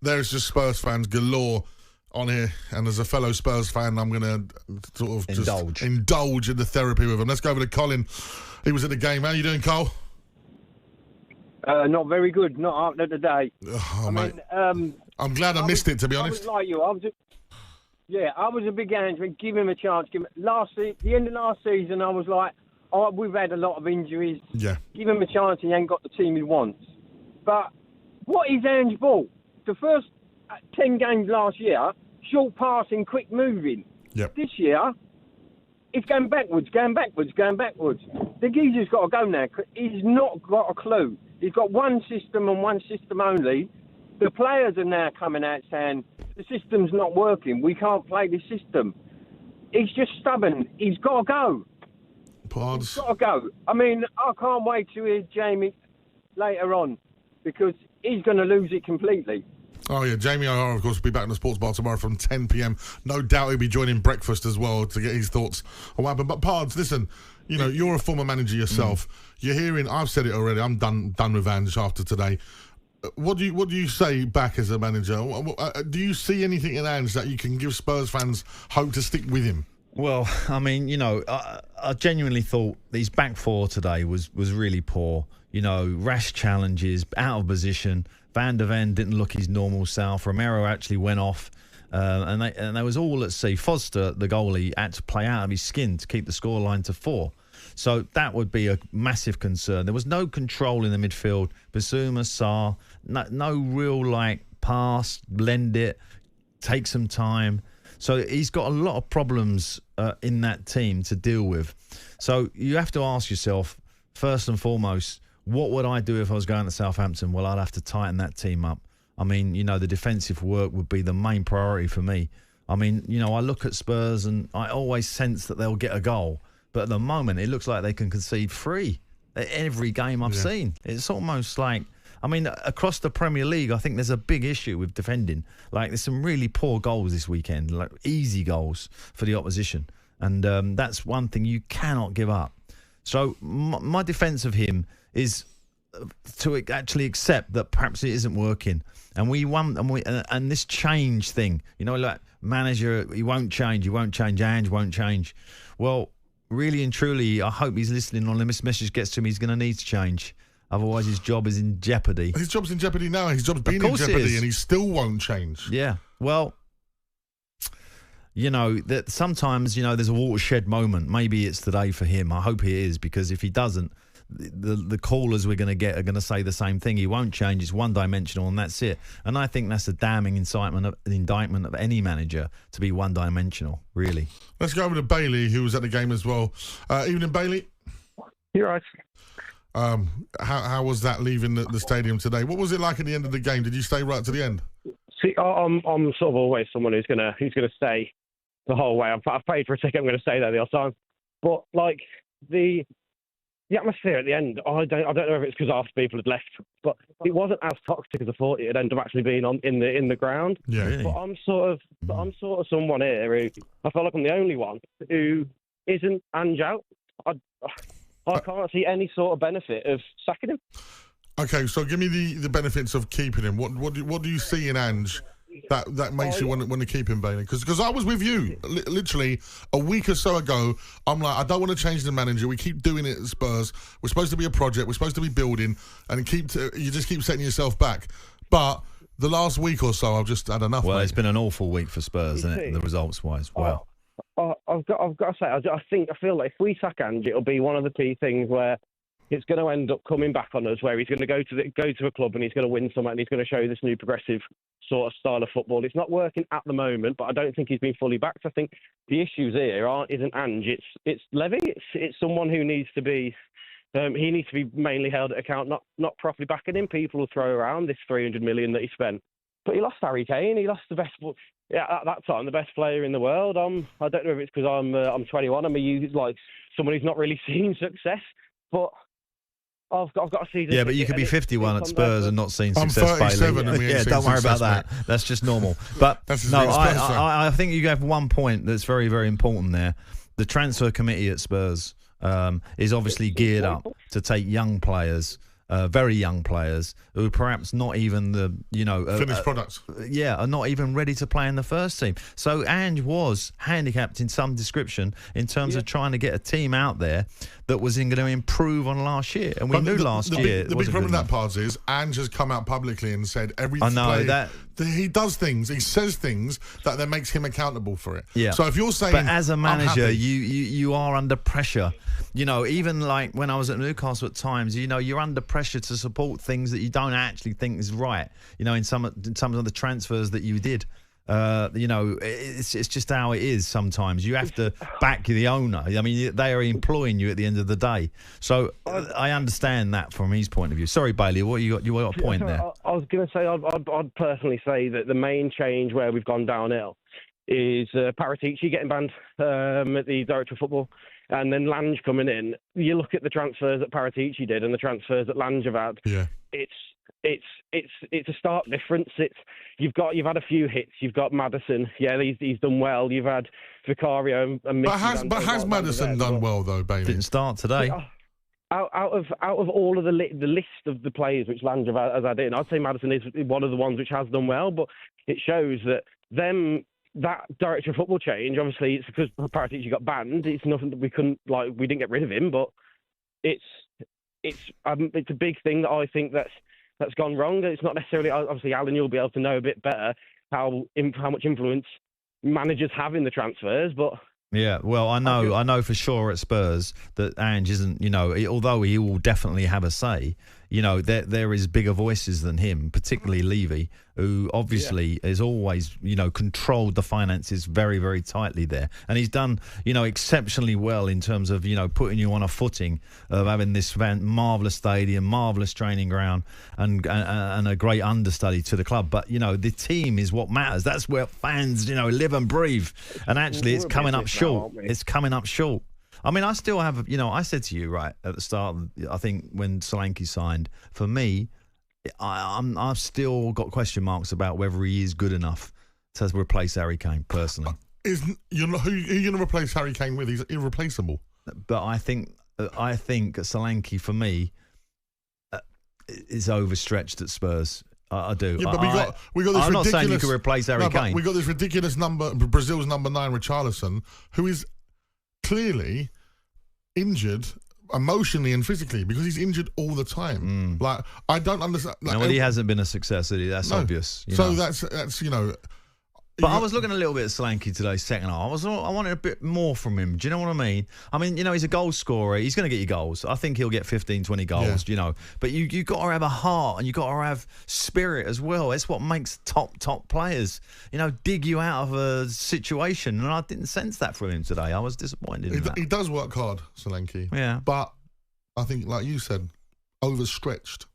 there's just Spurs fans galore on here, and as a fellow Spurs fan, I'm going to sort of just indulge in the therapy with them. Let's go over to Colin. He was at the game. How are you doing, Cole? Not very good. Not out there today. Oh, mate. I'm glad I missed it, to be honest. I was like you. I was a big Ange. Give him a chance. The end of last season, I was like, we've had a lot of injuries. Yeah. Give him a chance. He ain't got the team he wants. But what is Ange bought? The first 10 games last year, short passing, quick moving. Yep. This year, it's going backwards. The geezer's got to go now. He's not got a clue. He's got one system and one system only. The players are now coming out saying, the system's not working. We can't play this system. He's just stubborn. He's got to go. Pause. He's got to go. I mean, I can't wait to hear Jamie later on because he's going to lose it completely. Oh, yeah. Jamie O'Hara, of course, will be back in the Sports Bar tomorrow from 10 p.m. No doubt he'll be joining breakfast as well to get his thoughts on what happened. But, Pards, listen, you know, you're a former manager yourself. You're hearing, I've said it already, I'm done with Ange after today. What do you say back as a manager? Do you see anything in Ange that you can give Spurs fans hope to stick with him? Well, I mean, you know, I genuinely thought his back four today was really poor. You know, rash challenges, out of position. Van der Ven didn't look his normal self. Romero actually went off. And they was all at sea. Foster, the goalie, had to play out of his skin to keep the scoreline to 4. So that would be a massive concern. There was no control in the midfield. Basuma, Sarr, no real, pass, blend it, take some time. So he's got a lot of problems in that team to deal with. So you have to ask yourself, first and foremost, what would I do if I was going to Southampton? Well, I'd have to tighten that team up. I mean, you know, the defensive work would be the main priority for me. I mean, you know, I look at Spurs and I always sense that they'll get a goal. But at the moment, it looks like they can concede 3 every game I've seen. It's almost like, I mean, across the Premier League, I think there's a big issue with defending. Like, there's some really poor goals this weekend, like easy goals for the opposition. And that's one thing you cannot give up. So my defence of him is to actually accept that perhaps it isn't working. And we won, and this change thing, you know, like manager, he won't change, Ange won't change. Well, really and truly, I hope he's listening on this message gets to him. He's going to need to change. Otherwise, his job is in jeopardy. His job's in jeopardy now. His job's been in jeopardy and he still won't change. Yeah. Well, you know, that sometimes, you know, there's a watershed moment. Maybe it's today for him. I hope it is, because if he doesn't, the callers we're going to get are going to say the same thing. He won't change. It's one-dimensional and that's it. And I think that's a damning indictment of any manager to be one-dimensional, really. Let's go over to Bailey, who was at the game as well. Evening, Bailey. You're right. How was that leaving the stadium today? What was it like at the end of the game? Did you stay right to the end? See, I'm sort of always someone who's gonna stay the whole way. I've paid for a ticket. I'm going to stay there the whole time. But like the atmosphere at the end, I don't know if it's because half the people had left, but it wasn't as toxic as I thought it had ended up actually being in the ground. Yeah. Really? But I'm sort of someone here who I feel like I'm the only one who isn't Ange out. I can't see any sort of benefit of sacking him. Okay, so give me the benefits of keeping him. What do you see in Ange that makes you want to keep him, Bailey? Because I was with you literally a week or so ago. I'm like, I don't want to change the manager. We keep doing it at Spurs. We're supposed to be a project. We're supposed to be building, and you just keep setting yourself back. But the last week or so, I've just had enough. Well, mate. It's been an awful week for Spurs, isn't it? The results wise. Wow. I've got to say, I feel like if we sack Ange, it'll be one of the key things where it's going to end up coming back on us, where he's going to go to a club and he's going to win something and he's going to show this new progressive sort of style of football. It's not working at the moment, but I don't think he's been fully backed. I think the issues here isn't Ange, it's Levy. It's someone who needs to be. He needs to be mainly held at account, not properly backing him. People will throw around this 300 million that he spent, but he lost Harry Kane. He lost the best. At that time, the best player in the world. I don't know if it's because I'm 21. I'm like someone who's not really seen success, but I've got to see this. Yeah, but you could be 51 at Spurs and not seen success. I'm 37 and yeah, don't worry about that. Mate. That's just normal. But no, I think you gave one point that's very, very important there. The transfer committee at Spurs is obviously geared up to take young players very young players who are perhaps not even the, finished products. Are not even ready to play in the first team. So Ange was handicapped in some description in terms of trying to get a team out there that was going to improve on last year. And we knew last year. The big problem with that part is Ange has come out publicly and said every player, he does things, he says things that makes him accountable for it. Yeah. So if you're saying, but as a manager, you are under pressure. Even like when I was at Newcastle at times, you're under pressure to support things that you don't actually think is right. In some of the transfers that you did. It's just how it is sometimes. You have to back the owner. I mean, they are employing you at the end of the day. So I understand that from his point of view. Sorry, Bailey, what you got a point there? I was going to say, I'd personally say that the main change where we've gone downhill is Paratici getting banned at the director of football. And then Lange coming in. You look at the transfers that Paratici did and the transfers that Lange have had. Yeah. It's a stark difference. You've had a few hits. You've got Maddison. Yeah, he's done well. You've had Vicario and Mickey. But has Maddison done well though, Bailey? Didn't start today. Out of all of the list of the players which Lange has had in, I'd say Maddison is one of the ones which has done well. But it shows that that director of football change, obviously, it's because Paratici got banned. It's nothing that we didn't get rid of him, but it's a big thing that I think that's gone wrong. It's not necessarily, obviously, Alan, you'll be able to know a bit better how much influence managers have in the transfers, but. Yeah, well, I know for sure at Spurs that Ange isn't, although he will definitely have a say, there is bigger voices than him, particularly Levy, who obviously has always, controlled the finances very, very tightly there. And he's done, exceptionally well in terms of, putting you on a footing of having this marvellous stadium, marvellous training ground and a great understudy to the club. But, the team is what matters. That's where fans, live and breathe. And actually it's coming up short. It's coming up short. I mean, I still have, I said to you right at the start, I think when Solanke signed, for me, I've still got question marks about whether he is good enough to replace Harry Kane, personally. Who are you going to replace Harry Kane with? He's irreplaceable. But I think Solanke, for me, is overstretched at Spurs. I do. Yeah, but we got this I'm ridiculous. Not saying you could replace Harry Kane. We got this ridiculous number, Brazil's number 9, Richarlison, who is clearly injured emotionally and physically because he's injured all the time. Like, I don't understand. No, well, he hasn't been a success. That's obvious. That's But I was looking a little bit at Solanke today, second half. I wanted a bit more from him. Do you know what I mean? I mean, he's a goal scorer. He's going to get you goals. I think he'll get 15, 20 goals, But you got to have a heart and you got to have spirit as well. It's what makes top players, dig you out of a situation. And I didn't sense that from him today. I was disappointed in that. He does work hard, Solanke. Yeah. But I think, like you said, overstretched,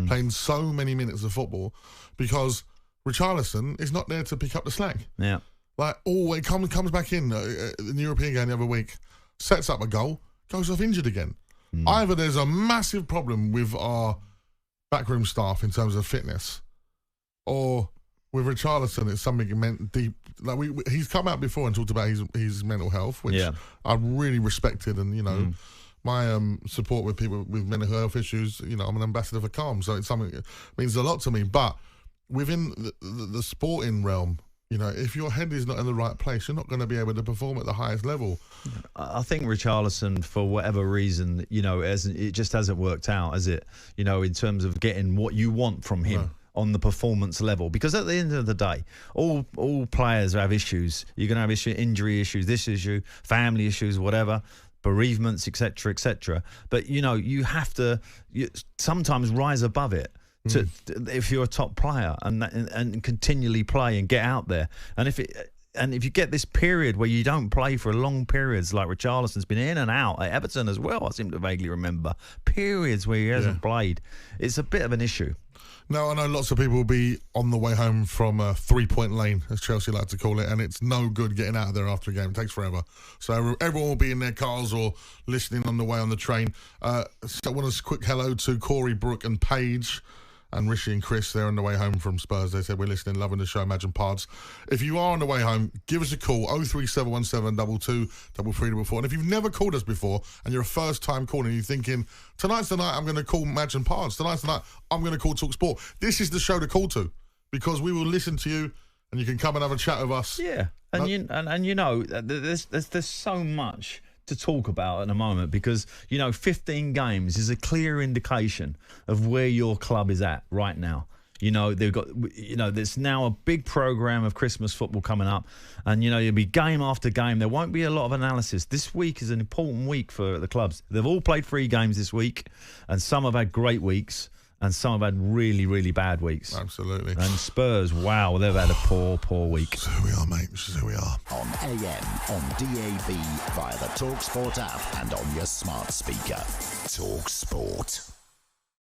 playing so many minutes of football because Richarlison is not there to pick up the slack. Yeah. Like, always comes back in the European game the other week, sets up a goal, goes off injured again. Either there's a massive problem with our backroom staff in terms of fitness, or with Richarlison, it's something meant deep. Like he's come out before and talked about his mental health, which I really respected, and my support with people with mental health issues. I'm an ambassador for Calm, so it's something that means a lot to me. But within the sporting realm, if your head is not in the right place, you're not going to be able to perform at the highest level. I think Richarlison, for whatever reason, it just hasn't worked out, has it? In terms of getting what you want from him on the performance level. Because at the end of the day, all players have issues. You're going to have injury issues, this issue, family issues, whatever, bereavements, etc., etc. But, you have to sometimes rise above it. If you're a top player and continually play and get out there, and if you get this period where you don't play for long periods, like Richarlison's been in and out at Everton as well, I seem to vaguely remember periods where he hasn't played, it's a bit of an issue. Now, I know lots of people will be on the way home from a 3-point lane, as Chelsea like to call it, and it's no good getting out of there after a game. It takes forever. So everyone will be in their cars or listening on the way on the train. So I want a quick hello to Corey, Brooke and Paige. and Rishi and Chris, they're on the way home from Spurs. They said, we're listening, loving the show, Imagine Pards. If you are on the way home, give us a call, 03717 22 3344. And if you've never called us before and you're a first-time caller and you're thinking, tonight's the night I'm going to call Imagine Pards, tonight's the night I'm going to call talkSPORT, this is the show to call to, because we will listen to you and you can come and have a chat with us. Yeah, and you know, there's so much to talk about at the moment, because 15 games is a clear indication of where your club is at right now. They've got, there's now a big program of Christmas football coming up, and you'll be game after game. There won't be a lot of analysis. This week is an important week for the clubs. They've all played 3 games this week, and some have had great weeks and some have had really, really bad weeks. Absolutely. And Spurs, wow, they've had a poor week. This is who we are, mate. This is who we are. On AM, on DAB, via the talkSPORT app and on your smart speaker. talkSPORT.